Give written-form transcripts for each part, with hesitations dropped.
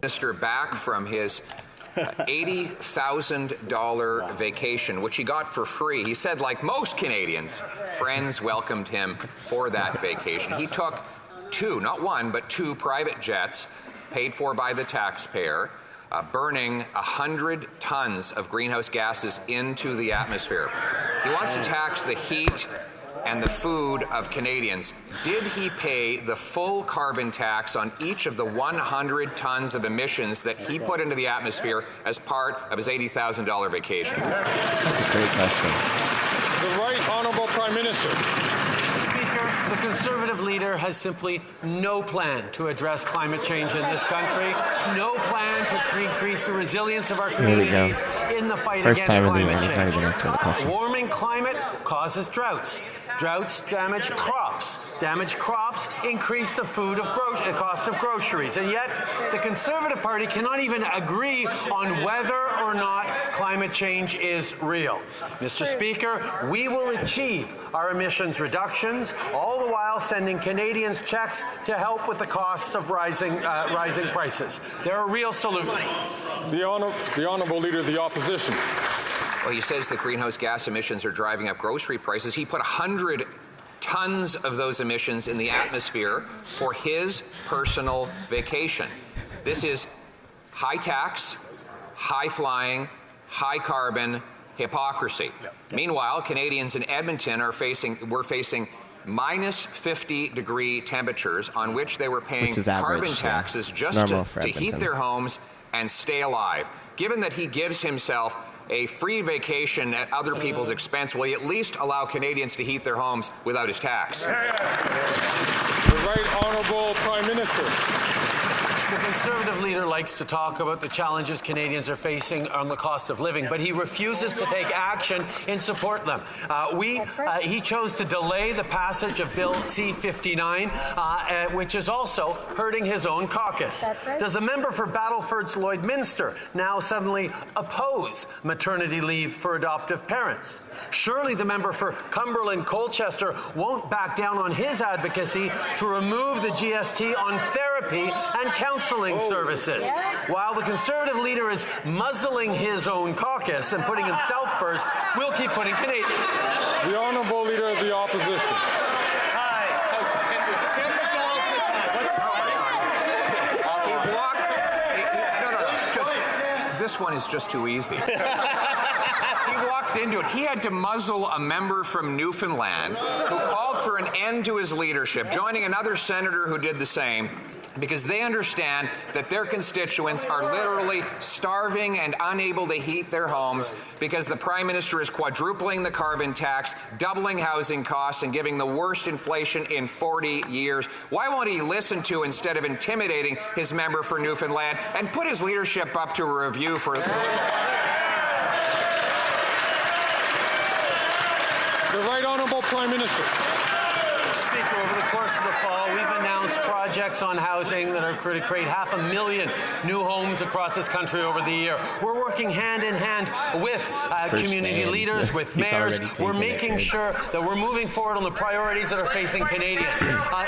Minister back from his $80,000 vacation, which he got for free. He said, like most Canadians, friends welcomed him for that vacation. He took two, not one, but two private jets paid for by the taxpayer, burning 100 tons of greenhouse gases into the atmosphere. He wants to tax the heat and the food of Canadians. Did he pay the full carbon tax on each of the 100 tons of emissions that he put into the atmosphere as part of his $80,000 vacation? That's a great question. The Right Honourable Prime Minister. Speaker, the Conservative leader has simply no plan to address climate change in this country, no plan to increase the resilience of our communities in the fight against climate change. Warming climate causes droughts. Droughts damage crops. Damaged crops increase the cost of groceries. And yet, the Conservative Party cannot even agree on whether or not climate change is real. Mr. Speaker, we will achieve our emissions reductions, all the while sending Canadians checks to help with the costs of rising prices. They're a real solution. The Honourable Leader of the Opposition. Well, he says that greenhouse gas emissions are driving up grocery prices. He put 100 tons of those emissions in the atmosphere for his personal vacation. This is high tax, high flying, high carbon hypocrisy. Meanwhile, Canadians in Edmonton were facing minus 50-degree temperatures on which they were paying carbon taxes just to heat their homes and stay alive. Given that he gives himself a free vacation at other people's expense, will he at least allow Canadians to heat their homes without his tax? The Right Honourable Prime Minister. The Conservative leader likes to talk about the challenges Canadians are facing on the cost of living, but he refuses to take action in support of them. He chose to delay the passage of Bill C-59, which is also hurting his own caucus. That's right. Does the member for Battleford's Lloydminster now suddenly oppose maternity leave for adoptive parents? Surely the member for Cumberland Colchester won't back down on his advocacy to remove the GST on therapy and counseling services. While the Conservative leader is muzzling his own caucus and putting himself first, we'll keep putting Canadians. The Honourable Leader of the Opposition. This one is just too easy. He walked into it. He had to muzzle a member from Newfoundland who called for an end to his leadership, joining another senator who did the same, because they understand that their constituents are literally starving and unable to heat their homes because the Prime Minister is quadrupling the carbon tax, doubling housing costs, and giving the worst inflation in 40 years. Why won't he listen to, instead of intimidating, his member for Newfoundland and put his leadership up to a review for... The Right Honourable Prime Minister. Speaker, over the course of the fall, we've announced projects on housing that are going to create 500,000 new homes across this country over the year. We're working hand in hand with community leaders, with mayors. We're making sure that we're moving forward on the priorities that are facing Canadians.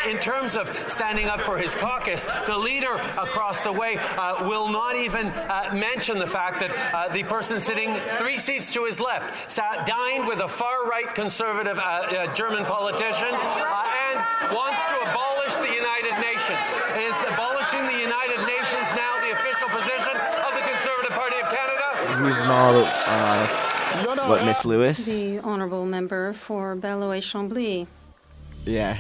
In terms of standing up for his caucus, the leader across the way will not even mention the fact that the person sitting 3 seats to his left dined with a far-right conservative German politician and wants to abolish the United Nations. Is abolishing the United Nations now the official position of the Conservative Party of Canada? Who's all what, Miss Lewis? The honourable member for Belloway-Chambly. Yeah.